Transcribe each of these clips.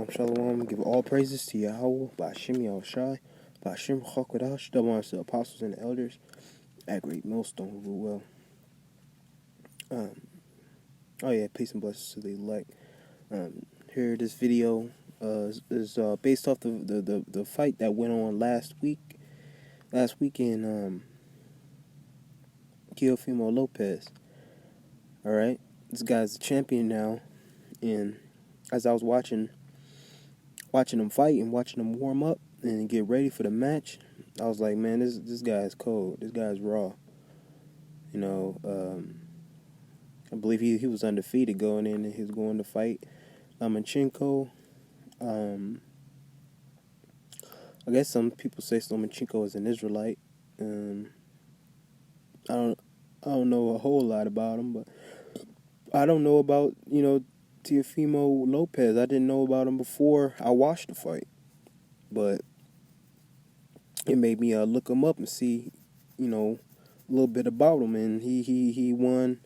Shalom, shalom. Give all praises to Yahweh, Ba'ashem Yahushai, Ba'ashem Chokodash, double honors to the apostles and the elders, at Great Millstone who rule well. Peace and blessings to the elect. Here, this video is based off the fight that went on last weekend. Teofimo Lopez. All right, this guy's a champion now, and as I was watching him fight and watching him warm up and get ready for the match, I was like, man, this guy is cold. This guy is raw. I believe he was undefeated going in, and he was going to fight Lomachenko. I guess some people say Lomachenko is an Israelite. I don't know a whole lot about him, but I don't know about Teofimo Lopez. I didn't know about him before I watched the fight, but it made me look him up and see, a little bit about him. And he won.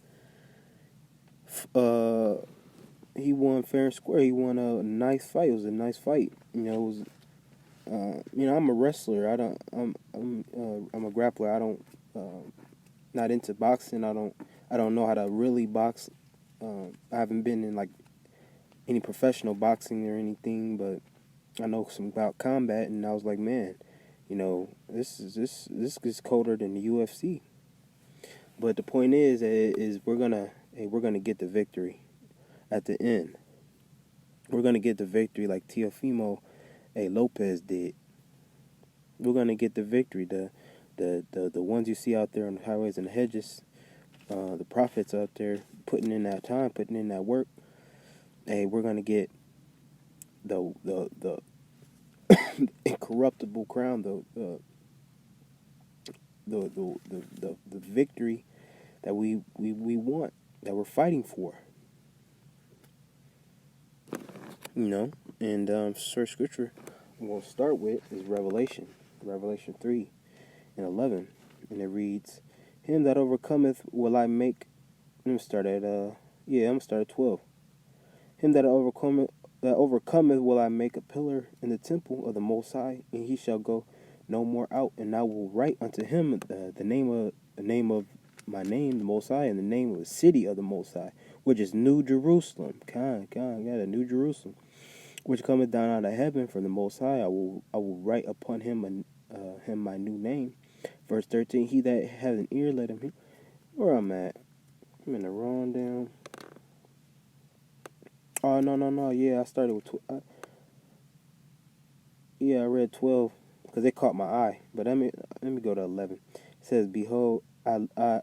He won fair and square. He won a nice fight. It was a nice fight. I'm a wrestler. I'm a grappler. I don't. Not into boxing. I don't know how to really box. I haven't been in like any professional boxing or anything, but I know some about combat, and I was like, man, this is colder than the UFC. But the point is we're gonna get the victory at the end. We're gonna get the victory like Teofimo Lopez did. We're gonna get the victory. The ones you see out there on the highways and the hedges, the prophets out there putting in that time, putting in that work. Hey, we're gonna get the incorruptible crown, the victory that we want, that we're fighting for. And source scripture I'm going to start with is Revelation 3:11, and it reads, "Him that overcometh will I make." I'm gonna start at 12. "Him that overcometh will I make a pillar in the temple of the Most High, and he shall go no more out. And I will write unto him the name of my name, the Most High, and the name of the city of the Most High, which is New Jerusalem." The New Jerusalem, which cometh down out of heaven from the Most High. I will write upon him my new name. Verse 13. "He that has an ear, let him hear." Where I'm at? I'm in the wrong down. Oh, no. Yeah, I started with I read 12 because it caught my eye. But let me go to 11. It says, "Behold, I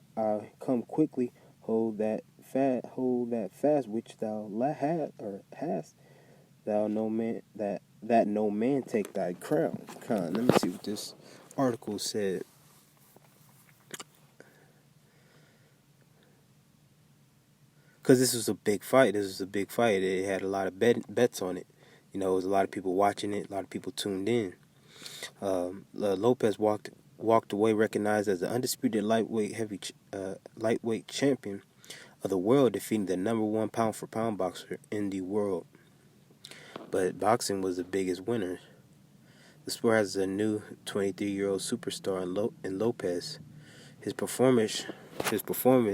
come quickly. Hold that fast which thou hast. Thou no man that no man take thy crown." Let me see what this article said. Because this was a big fight. It had a lot of bets on it. There was a lot of people watching it. A lot of people tuned in. Lopez walked away recognized as the undisputed lightweight champion of the world, defeating the number one pound for pound boxer in the world. But boxing was the biggest winner. The sport has a new 23-year-old superstar in Lopez. His performance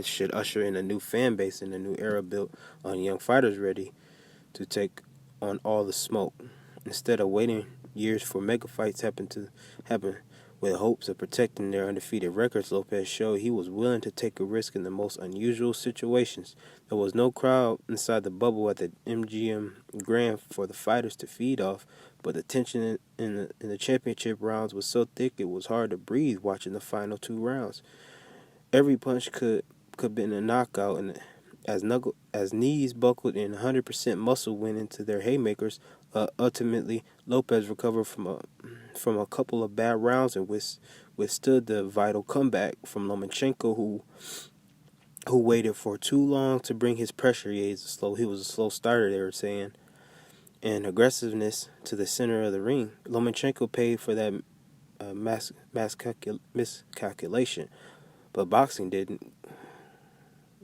should usher in a new fan base and a new era built on young fighters ready to take on all the smoke. Instead of waiting years for mega fights happen with hopes of protecting their undefeated records, Lopez showed he was willing to take a risk in the most unusual situations. There was no crowd inside the bubble at the MGM Grand for the fighters to feed off, but the tension in the championship rounds was so thick it was hard to breathe watching the final two rounds. Every punch could have been a knockout, and as knees buckled and 100% muscle went into their haymakers, ultimately Lopez recovered from a couple of bad rounds and withstood the vital comeback from Lomachenko, who waited for too long to bring his pressure. He was a slow starter, they were saying, and aggressiveness to the center of the ring. Lomachenko paid for that miscalculation, but boxing didn't.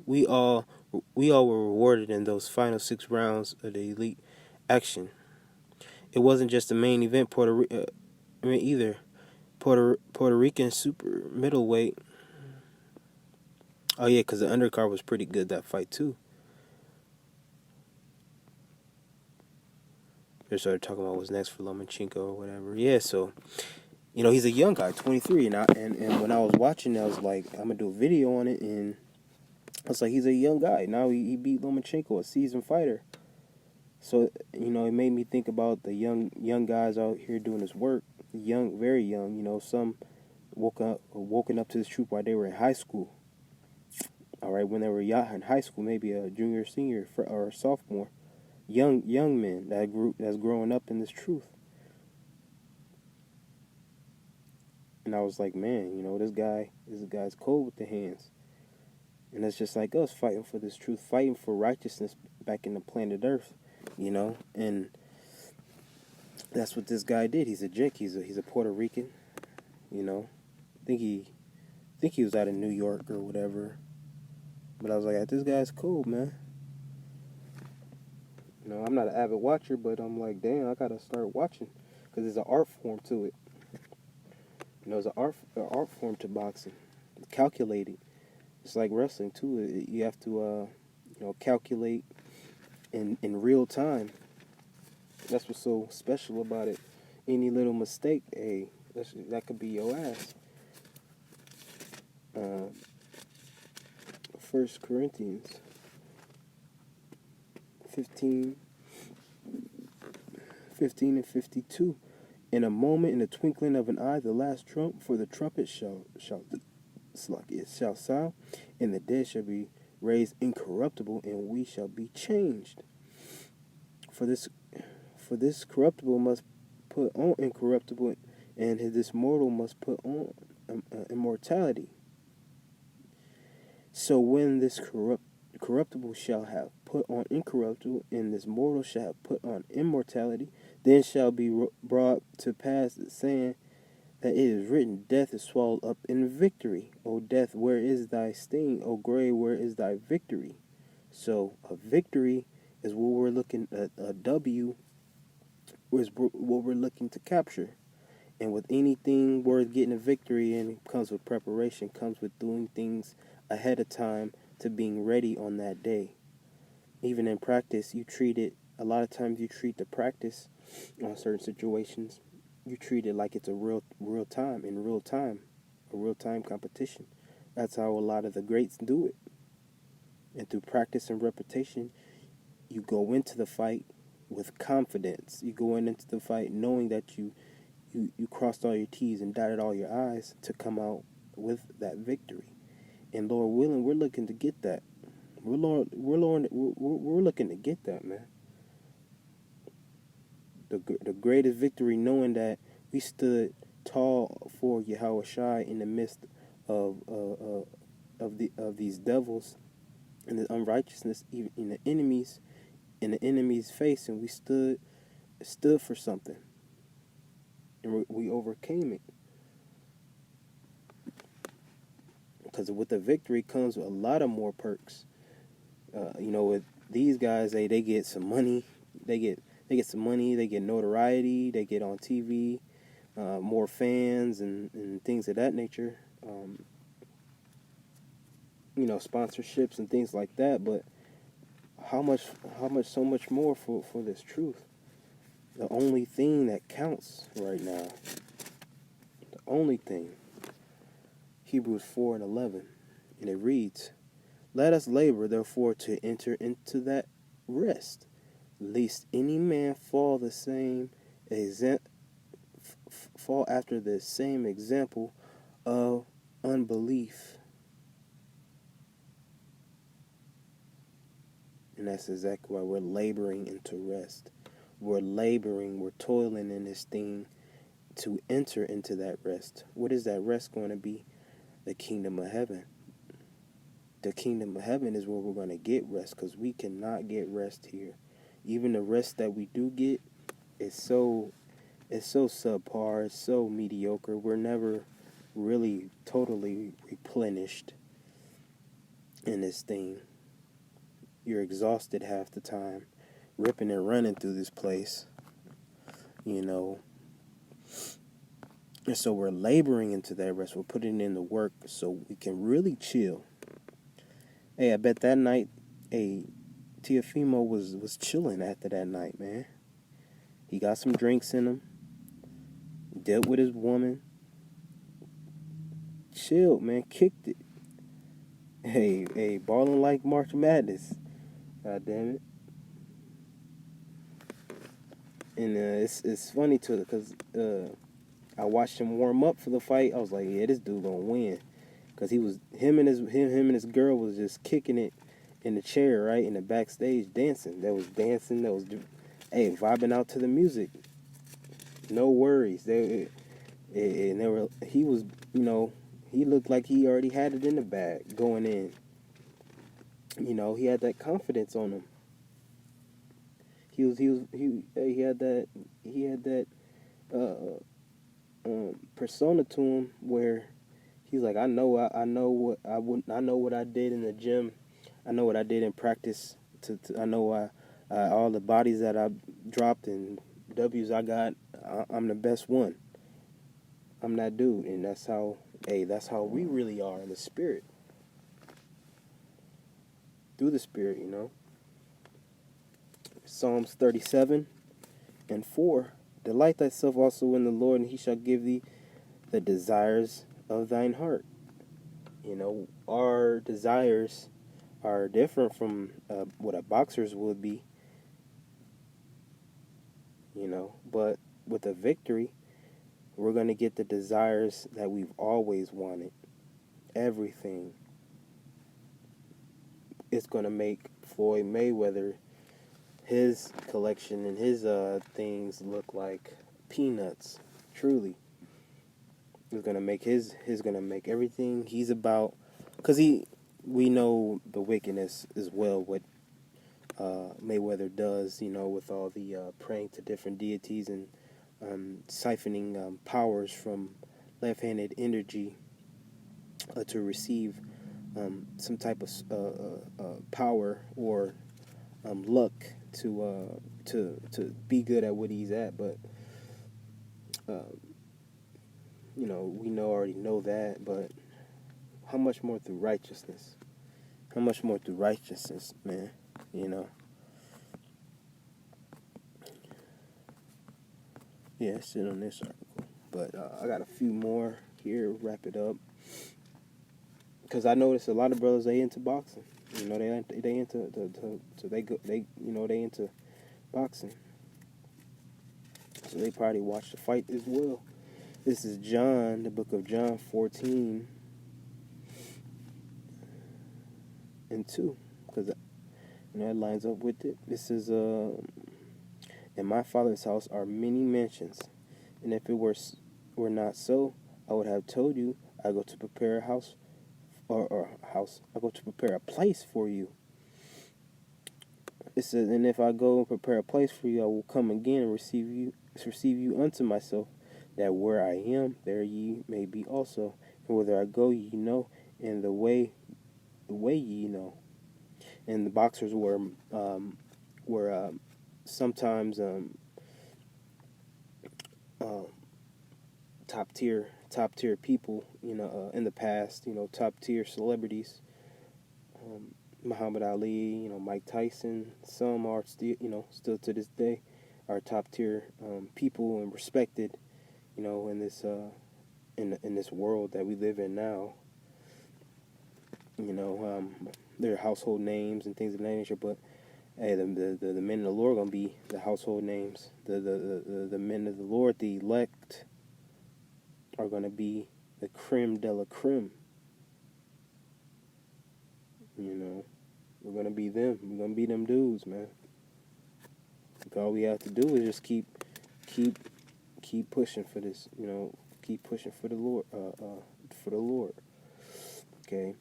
We all were rewarded in those final 6 rounds of the elite action. It wasn't just the main event. Either Puerto Rican super middleweight. Oh yeah, because the undercard was pretty good that fight too. They started talking about what's next for Lomachenko or whatever. Yeah, so he's a young guy, 23, and when I was watching, I was like, I'm gonna do a video on it, and I was like, he's a young guy. Now he beat Lomachenko, a seasoned fighter. So it made me think about the young guys out here doing this work, young, very young. Some woken up to this truth while they were in high school. All right, when they were in high school, maybe a junior, senior, or a sophomore. Young men that's growing up in this truth. And I was like, man, this guy's cold with the hands. And it's just like us fighting for this truth, fighting for righteousness back in the planet Earth, and that's what this guy did. He's a Jake. He's a Puerto Rican, think he was out of New York or whatever. But I was like, this guy's cool, man. I'm not an avid watcher, but I'm like, damn, I gotta start watching because there's an art form to it. There's an art form to boxing. Calculated. It's like wrestling too. You have to, calculate in real time. That's what's so special about it. Any little mistake, hey, that could be your ass. 1 Corinthians 15 and 52. In a moment, in the twinkling of an eye, the last trump, for the trumpet shall sound, and the dead shall be raised incorruptible, and we shall be changed. For this corruptible must put on incorruptible, and this mortal must put on immortality. So when this corruptible shall have put on incorruptible, and this mortal shall have put on immortality, then shall be brought to pass the saying that it is written, death is swallowed up in victory. O death, where is thy sting? O grave, where is thy victory? So a victory is what we're looking at. A W is what we're looking to capture. And with anything worth getting a victory in, it comes with preparation, comes with doing things ahead of time to being ready on that day. Even in practice, a lot of times you treat the practice on certain situations, you treat it like it's a real time, a real time competition. That's how a lot of the greats do it. And through practice and repetition, you go into the fight with confidence. You go into the fight knowing that you crossed all your T's and dotted all your I's to come out with that victory. And Lord willing, we're looking to get that. We're looking to get that, man. The greatest victory, knowing that we stood tall for Yahweh Shai in the midst of these devils and the unrighteousness, even in the enemy's face, and we stood for something, and we overcame it. Because with the victory comes a lot of more perks. With these guys, they get some money. They get some money. They get notoriety. They get on TV, more fans and things of that nature. Sponsorships and things like that. But how much, so much more for this truth. The only thing that counts right now. The only thing. Hebrews 4:11, and it reads, let us labor, therefore, to enter into that rest, lest any man fall after the same example of unbelief. And that's exactly why we're laboring into rest. We're toiling in this thing to enter into that rest. What is that rest going to be? The kingdom of heaven. The kingdom of heaven is where we're going to get rest, because we cannot get rest here. Even the rest that we do get is so subpar, it's so mediocre. We're never really totally replenished in this thing. You're exhausted half the time, ripping and running through this place. you know. And so we're laboring into that rest. We're putting in the work so we can really chill. Hey, I bet that night, hey, Teofimo was chilling after that night, man. He got some drinks in him, dealt with his woman, chilled, man, kicked it. Hey, balling like March Madness. God damn it. And it's funny too, because I watched him warm up for the fight. I was like, yeah, this dude gonna win, because him and his girl was just kicking it in the chair, right, in the backstage, dancing. That was dancing. That was, hey, vibing out to the music. No worries. And they were. He was, he looked like he already had it in the bag going in. He had that confidence on him. He had that uh, persona to him where he's like, I know what I did in the gym. I know what I did in practice. I know all the bodies that I dropped and W's I got. I'm the best one. I'm that dude, and that's how we really are in the spirit, through the spirit, Psalms 37:4. Delight thyself also in the Lord, and He shall give thee the desires of thine heart. Our desires are different from what a boxer's would be, but with a victory, we're going to get the desires that we've always wanted. Everything. It's going to make Floyd Mayweather, his collection and his things look like peanuts. Truly. It's going to make going to make everything he's about, because we know the wickedness as well, what Mayweather does, with all the praying to different deities and siphoning powers from left-handed energy to receive some type of power or luck to be good at what he's at. But we already know that. But how much more through righteousness? How much more through righteousness, man? Yeah, sit on this article. But I got a few more here. Wrap it up. Because I noticed a lot of brothers, they into boxing. They into boxing. So they probably watch the fight as well. This is John, the book of John 14:2. Because that lines up with it. This is in my Father's house are many mansions, and if it were not so, I would have told you. I go to prepare a house, or house. I go to prepare a place for you. It says, and if I go and prepare a place for you, I will come again and receive you unto myself, that where I am, there ye may be also. And whither I go, ye know, and the way ye know. And the boxers were sometimes top tier people, in the past, top tier celebrities. Muhammad Ali, Mike Tyson. Some are still to this day, are top tier people and respected, in this in this world that we live in now. Their household names and things of that nature. But hey, the men of the Lord are gonna be the household names. The men of the Lord, the elect, are gonna be the creme de la creme. We're gonna be them. We're gonna be them dudes, man. All we have to do is just keep pushing for this. Keep pushing for the Lord. For the Lord. Okay.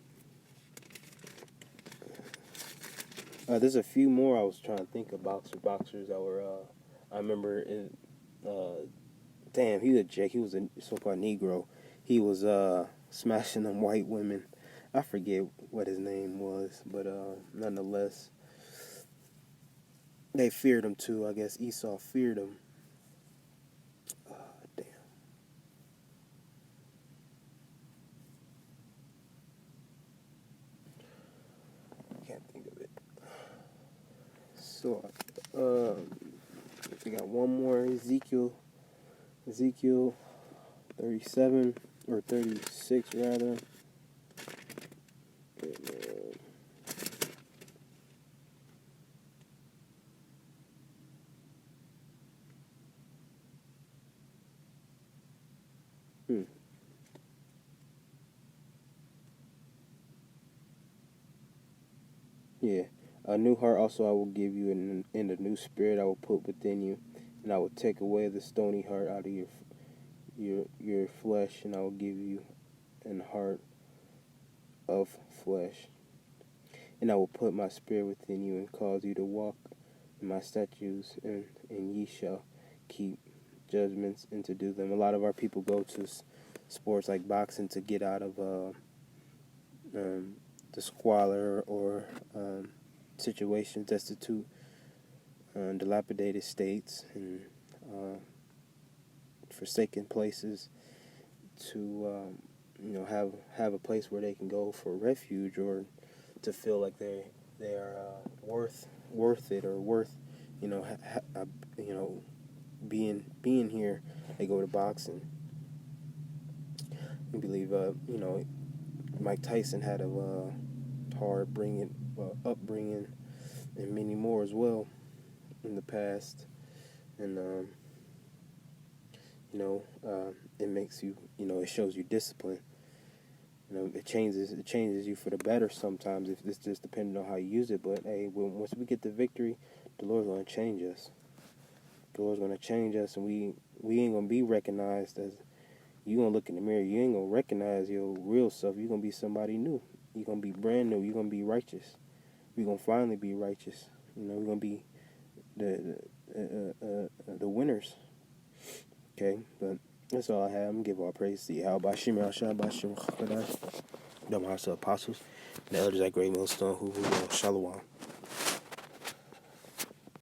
There's a few more I was trying to think of boxers that were. I remember in. Damn, he was a Jake. He was a so-called Negro. He was smashing them white women. I forget what his name was, but nonetheless, they feared him too. I guess Esau feared him. So, we got one more Ezekiel 37 or 36 rather. Yeah. A new heart also I will give you, and a new spirit I will put within you, and I will take away the stony heart out of your flesh, and I will give you an heart of flesh. And I will put my spirit within you and cause you to walk in my statutes, and ye shall keep judgments and to do them. A lot of our people go to sports like boxing to get out of the squalor or situations, destitute, dilapidated states, and forsaken places to have a place where they can go for refuge, or to feel like they are worth it, or worth being here. They go to boxing. I believe Mike Tyson had a hard upbringing, and many more as well in the past, and it makes you, it shows you discipline. It changes you for the better sometimes, if it's just depending on how you use it. But hey, once we get the victory, the Lord's going to change us. The Lord's going to change us, and we ain't going to be recognized as, you going to look in the mirror, you ain't going to recognize your real self. You're going to be somebody new. You're going to be brand new. You're going to be righteous. We're going to finally be righteous. We're going to be the winners. Okay, but that's all I have. I'm going to give all praise to Yahweh, Bashim, Al-Shah, Bashim, Chakadash, the Master Apostles, and the elders at Great Millstone, who Shalom.